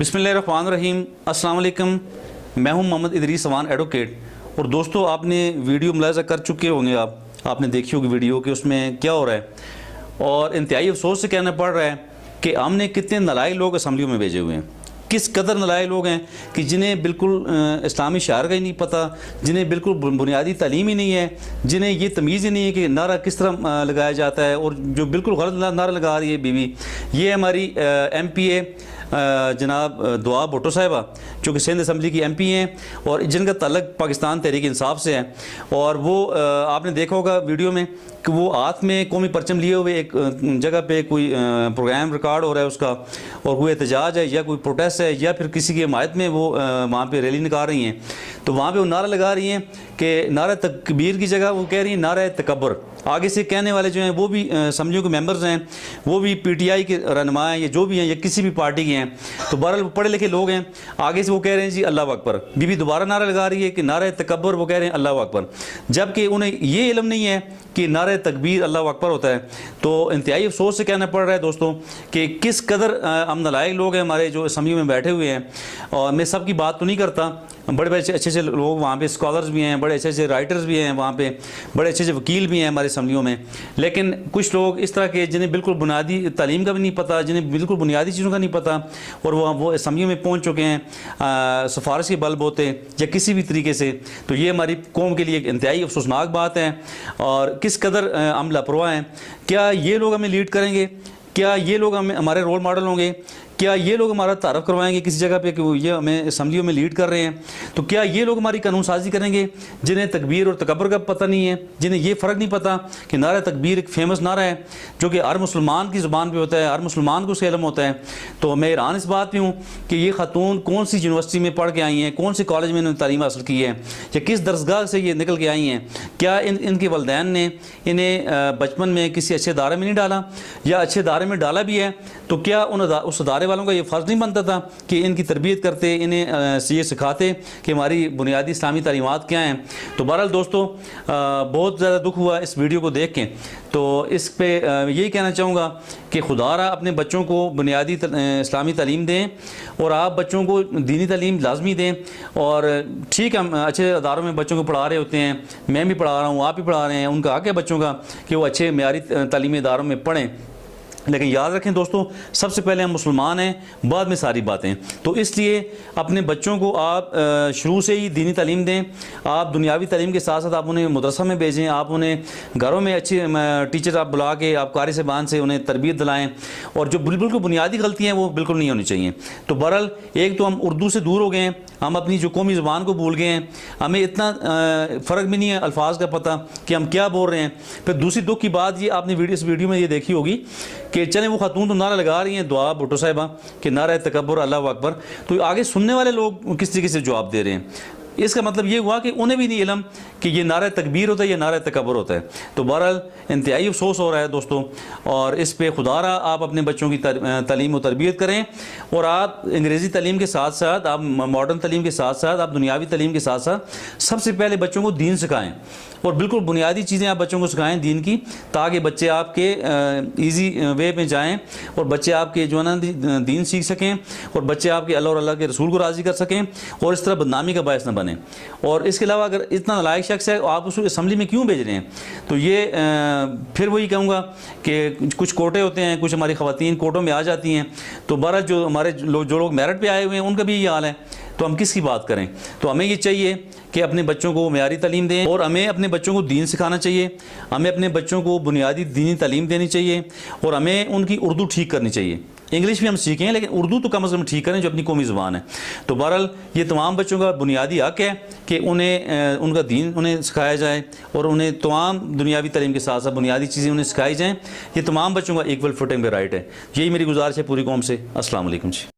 बिस्मिल्लाहिर्रहमानिर्रहीम, अस्सलाम वालेकुम। मैं हूं मोहम्मद इदरीस अवान एडवोकेट। और दोस्तों, आपने वीडियो मुलाज़ा कर चुके होंगे, आपने देखी होगी वीडियो कि उसमें क्या हो रहा है। और इंतहाई अफसोस से कहना पड़ रहा है कि हमने कितने नालायक लोग असम्बलियों में भेजे हुए हैं। किस कदर नालायक लोग हैं कि जिन्हें बिल्कुल इस्लामी शायर का ही नहीं पता, जिन्हें बिल्कुल बुनियादी तालीम ही नहीं है, जिन्हें ये तमीज़ ही नहीं है कि नारा किस तरह लगाया जाता है, और जो बिल्कुल गलत नारा लगा रही है बीवी। ये हमारी MPA जनाब दुआ भुट्टो साहिबा, जो कि सिंध असम्बली की MP हैं और जिनका ताल्लुक पाकिस्तान तहरीक इंसाफ से है। और वो आपने देखा होगा वीडियो में कि वो हाथ में कौमी परचम लिए हुए एक जगह पे कोई प्रोग्राम रिकॉर्ड हो रहा है उसका, और कोई एहतजाज है या कोई प्रोटेस्ट है या फिर किसी की हिमायत में वो वहाँ पे रैली निकाल रही हैं। तो वहाँ पे वो नारा लगा रही हैं कि नारा तकबीर की जगह वो कह रही है नारा तकब्बुर। आगे से कहने वाले जो हैं वो भी समझो के मेंबर्स हैं, वो भी PTI के रहनुमा हैं या जो भी हैं या किसी भी पार्टी के हैं। तो बहरहाल पढ़े लिखे लोग हैं। आगे से वो कह रहे हैं जी अल्लाह अकबर। बीबी दोबारा नारा लगा रही है कि नारा तकब्बुर, वो कह रहे हैं अल्लाह अकबर, जबकि उन्हें ये इल्म नहीं है कि नारा तकबीर अल्लाह अकबर होता है। तो इंतहाई अफसोस से कहना पड़ रहा है दोस्तों कि किस कदर हम नालायक लोग हैं हमारे जो असम्बली में बैठे हुए हैं। और मैं सबकी बात तो नहीं करता, बड़े बड़े अच्छे अच्छे लोग वहाँ पे स्कॉलर्स भी हैं, बड़े अच्छे अच्छे राइटर्स भी हैं वहाँ पे, बड़े अच्छे अच्छे वकील भी हैं हमारे असम्बलियों में। लेकिन कुछ लोग इस तरह के जिन्हें बिल्कुल बुनियादी तालीम का भी नहीं पता, जिन्हें बिल्कुल बुनियादी चीज़ों का नहीं पता, और वो असम्बलियों में पहुँच चुके हैं सिफारिश के बल बोते या किसी भी तरीके से। तो ये हमारी कौम के लिए एक इंतहाई अफसोसनाक बात है। और किस कदर हम लापरवाह हैं। क्या ये लोग हमें लीड करेंगे? क्या ये लोग हमारे रोल मॉडल होंगे? क्या ये लोग हमारा तारफ़ करवाएंगे किसी जगह पे कि ये हमें असम्बलियों में लीड कर रहे हैं? तो क्या ये लोग हमारी कानून साजी करेंगे जिन्हें तकबीर और तकब्बुर का पता नहीं है, जिन्हें ये फ़र्क नहीं पता कि नारा तकबीर एक फ़ेमस नारा है जो कि हर मुसलमान की ज़ुबान पे होता है, हर मुसलमान को उसका इल्म होता है। तो मैं हैरान इस बात पे हूँ कि ये खातून कौन सी यूनिवर्सिटी में पढ़ के आई हैं, कौन से कॉलेज में इन्होंने तालीम हासिल की है, या किस दरसगाह से ये निकल के आई हैं। क्या इनके वालिदैन ने इन्हें बचपन में किसी अच्छे इदारे में नहीं डाला, या अच्छे इदारे में डाला भी है तो क्या उस इदारे वालों का ये फ़र्ज़ नहीं बनता था कि इनकी तरबियत करते, इन्हें ये सिखाते कि हमारी बुनियादी इस्लामी तालीमात क्या हैं। तो बहरहाल दोस्तों, बहुत ज़्यादा दुख हुआ इस वीडियो को देख के। तो इस पे यही कहना चाहूँगा कि खुदारा अपने बच्चों को बुनियादी इस्लामी तालीम दें, और आप बच्चों को दीनी तालीम लाजमी दें। और ठीक है, हम अच्छे अदारों में बच्चों को पढ़ा रहे होते हैं, मैं भी पढ़ा रहा हूँ, आप भी पढ़ा रहे हैं, उनका हक़ है बच्चों का कि वो अच्छे मेयारी तालीमी इदारों में पढ़ें। लेकिन याद रखें दोस्तों, सबसे पहले हम मुसलमान हैं, बाद में सारी बातें। तो इसलिए अपने बच्चों को आप शुरू से ही दीनी तालीम दें। आप दुनियावी तालीम के साथ साथ आप उन्हें मदरसा में भेजें, आप उन्हें घरों में अच्छे टीचर आप बुला के आप कारी साहबान से उन्हें तरबियत दिलाएं। और जो बिल्कुल बुनियादी गलतियाँ हैं वो बिल्कुल नहीं होनी चाहिए। तो बहरहाल, एक तो हम उर्दू से दूर हो गए हैं, हम अपनी जो कौमी ज़ुबान को भूल गए हैं, हमें इतना फ़र्क भी नहीं है अल्फाज का पता कि हम क्या बोल रहे हैं। फिर दूसरी दुख की बात ये, आपने इस वीडियो में ये देखी होगी कि चले वो खातून तो नारा लगा रही हैं दुआ भुट्टो साहिबा कि नारा तकब्बुर अल्लाह अकबर, तो आगे सुनने वाले लोग किस तरीके से जवाब दे रहे हैं। इसका मतलब ये हुआ कि उन्हें भी नहीं इल्म कि ये नारा तकबीर होता है या नारा तकब्बुर होता है। तो बहरहाल इंतहाई अफसोस हो रहा है दोस्तों। और इस पे खुदारा आप अपने बच्चों की तालीम और तरबियत करें, और आप अंग्रेज़ी तालीम के साथ साथ, आप मॉडर्न तालीम के साथ साथ, आप दुनियावी तालीम के साथ साथ सबसे पहले बच्चों को दीन सिखाएँ, और बिल्कुल बुनियादी चीज़ें आप बच्चों को सिखाएँ दीन की, ताकि बच्चे आपके ईजी वे में जाएँ और बच्चे आपके जो है ना दीन सीख सकें, और बच्चे आपके अल्लाह और अल्लाह के रसूल को राज़ी कर सकें, और इस तरह बदनामी का बायस न बने। और इसके अलावा अगर इतना नालायक शख्स है आप उसको असम्बली में क्यों भेज रहे हैं? तो ये फिर वही कहूँगा कि कुछ कोटे होते हैं, कुछ हमारी ख़वातीन कोटों में आ जाती हैं। तो बहरहाल जो हमारे जो लोग मेरिट पे आए हुए हैं उनका भी ये हाल है। तो हम किसकी बात करें? तो हमें ये चाहिए कि अपने बच्चों को मेयारी तालीम दें, और हमें अपने बच्चों को दीन सिखाना चाहिए, हमें अपने बच्चों को बुनियादी दीनी तालीम देनी चाहिए, और हमें उनकी उर्दू ठीक करनी चाहिए। इंग्लिश भी हम सीखें लेकिन उर्दू तो कम अज़ कम ठीक करें जो अपनी कौमी ज़ुबान है। तो बहरहाल ये तमाम बच्चों का बुनियादी हक़ है कि उन्हें उनका दीन उन्हें सिखाया जाए, और उन्हें तमाम दुनियावी तालीम के साथ साथ बुनियादी चीज़ें उन्हें सिखाई जाएँ। ये तमाम बच्चों का इक्वल फुटिंग पे राइट है। यही मेरी गुजारिश है पूरी कौम से। अस्सलाम वालेकुम जी।